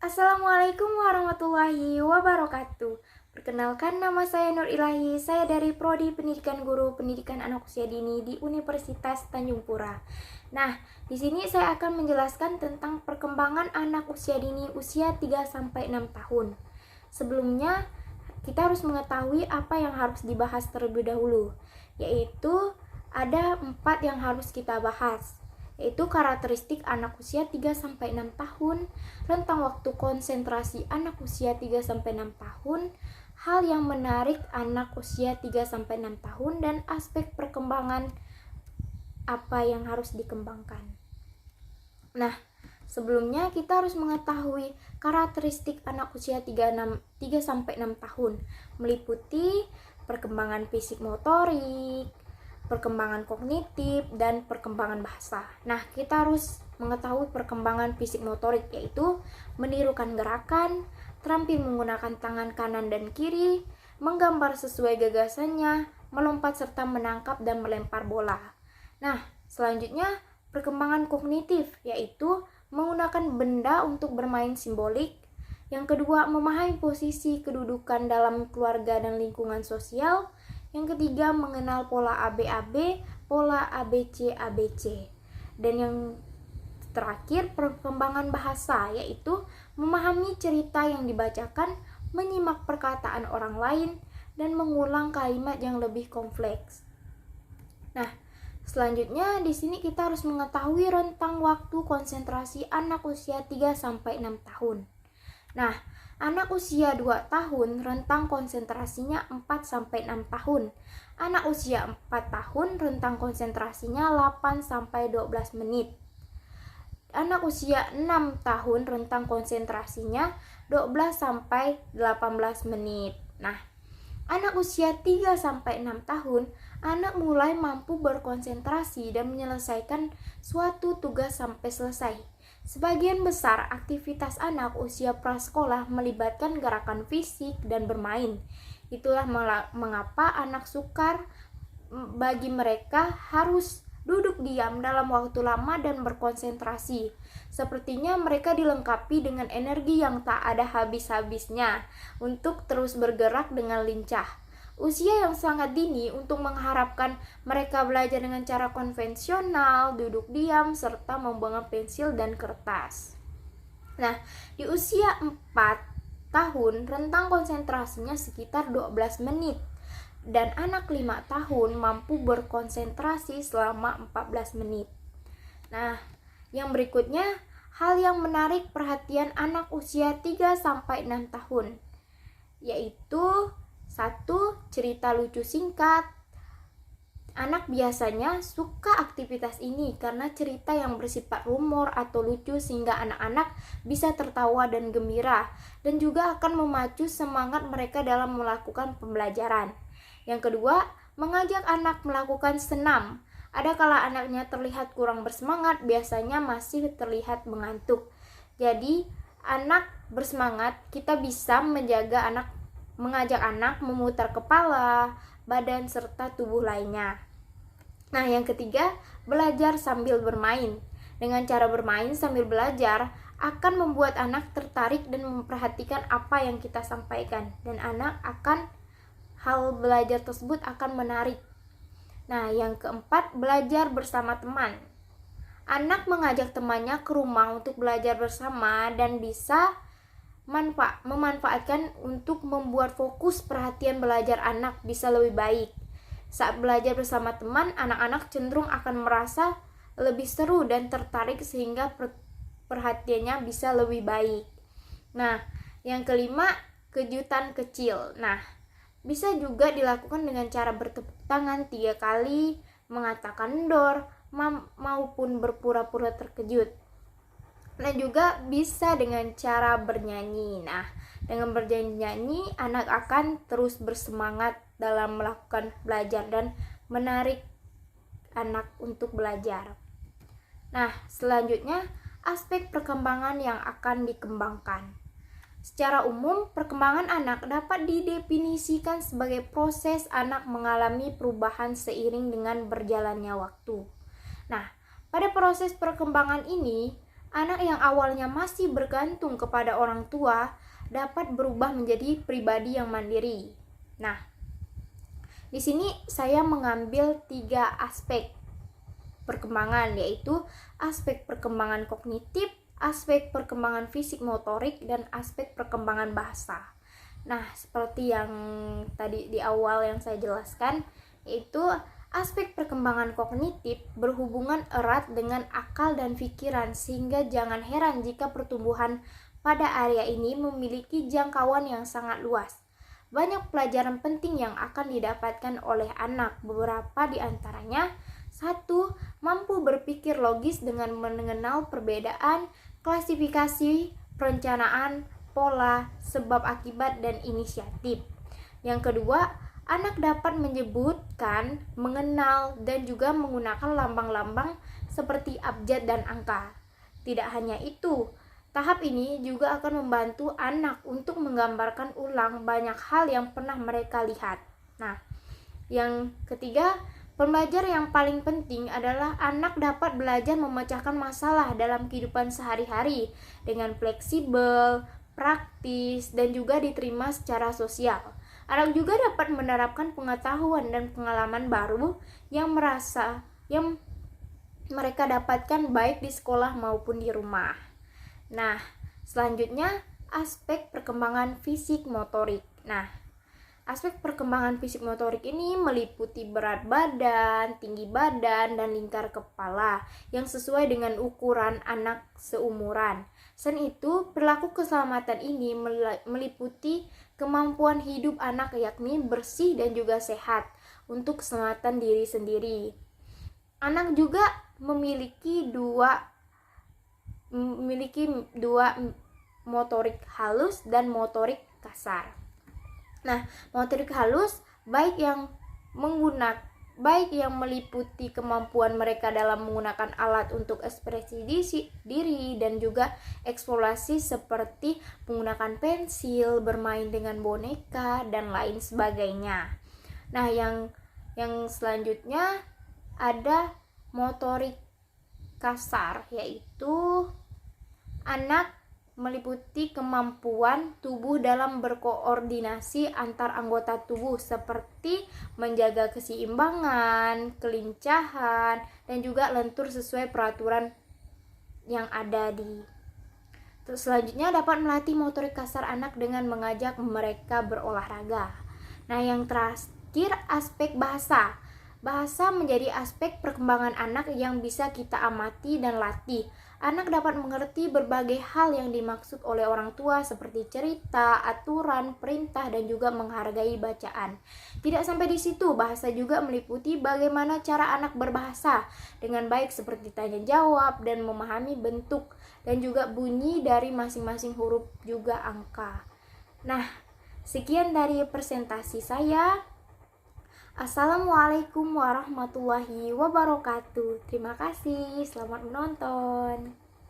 Assalamualaikum warahmatullahi wabarakatuh. Perkenalkan, nama saya Nur Ilahi. Saya dari Prodi Pendidikan Guru Pendidikan Anak Usia Dini di Universitas Tanjung Pura. Nah, di sini saya akan menjelaskan tentang perkembangan anak usia dini usia 3-6 tahun. Sebelumnya, kita harus mengetahui apa yang harus dibahas terlebih dahulu, yaitu ada 4 yang harus kita bahas, yaitu karakteristik anak usia 3-6 tahun, rentang waktu konsentrasi anak usia 3-6 tahun, hal yang menarik anak usia 3-6 tahun, dan aspek perkembangan apa yang harus dikembangkan. Nah, sebelumnya kita harus mengetahui karakteristik anak usia 3-6 tahun, meliputi perkembangan fisik motorik, perkembangan kognitif, dan perkembangan bahasa. Nah, kita harus mengetahui perkembangan fisik motorik, yaitu menirukan gerakan, terampil menggunakan tangan kanan dan kiri, menggambar sesuai gagasannya, melompat serta menangkap dan melempar bola. Nah, selanjutnya perkembangan kognitif, yaitu menggunakan benda untuk bermain simbolik. Yang kedua, memahami posisi kedudukan dalam keluarga dan lingkungan sosial. Yang ketiga, mengenal pola ABAB, pola ABC. Dan yang terakhir, perkembangan bahasa, yaitu memahami cerita yang dibacakan, menyimak perkataan orang lain, dan mengulang kalimat yang lebih kompleks. Nah, selanjutnya di sini kita harus mengetahui rentang waktu konsentrasi anak usia 3-6 tahun. Nah, anak usia 2 tahun rentang konsentrasinya 4-6 tahun. Anak usia 4 tahun rentang konsentrasinya 8-12 menit. Anak usia 6 tahun rentang konsentrasinya 12-18 menit. Nah, anak usia 3-6 tahun, anak mulai mampu berkonsentrasi dan menyelesaikan suatu tugas sampai selesai. Sebagian besar aktivitas anak usia prasekolah melibatkan gerakan fisik dan bermain. Itulah mengapa anak sukar bagi mereka harus duduk diam dalam waktu lama dan berkonsentrasi. Sepertinya mereka dilengkapi dengan energi yang tak ada habis-habisnya untuk terus bergerak dengan lincah. Usia yang sangat dini untuk mengharapkan mereka belajar dengan cara konvensional, duduk diam, serta membawa pensil dan kertas. Nah, di usia 4 tahun, rentang konsentrasinya sekitar 12 menit. Dan anak 5 tahun mampu berkonsentrasi selama 14 menit. Nah, yang berikutnya, hal yang menarik perhatian anak usia 3-6 tahun, yaitu 1. Cerita lucu singkat. Anak biasanya suka aktivitas ini karena cerita yang bersifat humor atau lucu sehingga anak-anak bisa tertawa dan gembira, dan juga akan memacu semangat mereka dalam melakukan pembelajaran. Yang kedua, mengajak anak melakukan senam. Ada kala anaknya terlihat kurang bersemangat, biasanya masih terlihat mengantuk. Jadi, anak bersemangat, kita bisa mengajak anak memutar kepala, badan, serta tubuh lainnya. Nah, yang ketiga, belajar sambil bermain. Dengan cara bermain sambil belajar akan membuat anak tertarik dan memperhatikan apa yang kita sampaikan, dan hal belajar tersebut akan menarik. Nah, yang keempat, belajar bersama teman. Anak mengajak temannya ke rumah untuk belajar bersama dan bisa memanfaatkan untuk membuat fokus perhatian belajar anak bisa lebih baik. Saat belajar bersama teman, anak-anak cenderung akan merasa lebih seru dan tertarik sehingga perhatiannya bisa lebih baik. Nah, yang kelima, kejutan kecil. Nah, bisa juga dilakukan dengan cara bertepuk tangan 3 kali, mengatakan door, maupun berpura-pura terkejut. Nah, juga bisa dengan cara bernyanyi. Nah, dengan bernyanyi, anak akan terus bersemangat dalam melakukan belajar dan menarik anak untuk belajar. Nah, selanjutnya, aspek perkembangan yang akan dikembangkan. Secara umum, perkembangan anak dapat didefinisikan sebagai proses anak mengalami perubahan seiring dengan berjalannya waktu. Nah, pada proses perkembangan ini, Anak yang awalnya masih bergantung kepada orang tua dapat berubah menjadi pribadi yang mandiri. Nah, di sini saya mengambil 3 aspek perkembangan, yaitu aspek perkembangan kognitif, aspek perkembangan fisik motorik, dan aspek perkembangan bahasa. Nah, seperti yang tadi di awal yang saya jelaskan, yaitu aspek perkembangan kognitif berhubungan erat dengan akal dan pikiran, sehingga jangan heran jika pertumbuhan pada area ini memiliki jangkauan yang sangat luas. Banyak pelajaran penting yang akan didapatkan oleh anak, beberapa di antaranya: 1. Mampu berpikir logis dengan mengenal perbedaan, klasifikasi, perencanaan, pola, sebab akibat, dan inisiatif. Yang kedua, anak dapat menyebutkan, mengenal, dan juga menggunakan lambang-lambang seperti abjad dan angka. Tidak hanya itu, tahap ini juga akan membantu anak untuk menggambarkan ulang banyak hal yang pernah mereka lihat. Nah, yang ketiga, pembelajar yang paling penting adalah anak dapat belajar memecahkan masalah dalam kehidupan sehari-hari dengan fleksibel, praktis, dan juga diterima secara sosial. Anak juga dapat menerapkan pengetahuan dan pengalaman baru yang mereka dapatkan baik di sekolah maupun di rumah. Nah, selanjutnya aspek perkembangan fisik motorik. Nah, aspek perkembangan fisik motorik ini meliputi berat badan, tinggi badan, dan lingkar kepala yang sesuai dengan ukuran anak seumuran. Selain itu, perilaku keselamatan ini meliputi kemampuan hidup anak, yakni bersih dan juga sehat untuk keselamatan diri sendiri. Anak juga memiliki dua motorik halus dan motorik kasar. Nah, motorik halus baik yang meliputi kemampuan mereka dalam menggunakan alat untuk ekspresi diri dan juga eksplorasi seperti menggunakan pensil, bermain dengan boneka, dan lain sebagainya. Nah, yang selanjutnya ada motorik kasar, yaitu anak meliputi kemampuan tubuh dalam berkoordinasi antar anggota tubuh seperti menjaga keseimbangan, kelincahan, dan juga lentur sesuai peraturan yang ada di. Selanjutnya dapat melatih motorik kasar anak dengan mengajak mereka berolahraga. Nah, yang terakhir aspek bahasa. Bahasa menjadi aspek perkembangan anak yang bisa kita amati dan latih. Anak dapat mengerti berbagai hal yang dimaksud oleh orang tua seperti cerita, aturan, perintah, dan juga menghargai bacaan. Tidak sampai di situ, bahasa juga meliputi bagaimana cara anak berbahasa dengan baik seperti tanya jawab dan memahami bentuk dan juga bunyi dari masing-masing huruf juga angka. Nah, sekian dari presentasi saya. Assalamualaikum warahmatullahi wabarakatuh. Terima kasih, selamat menonton.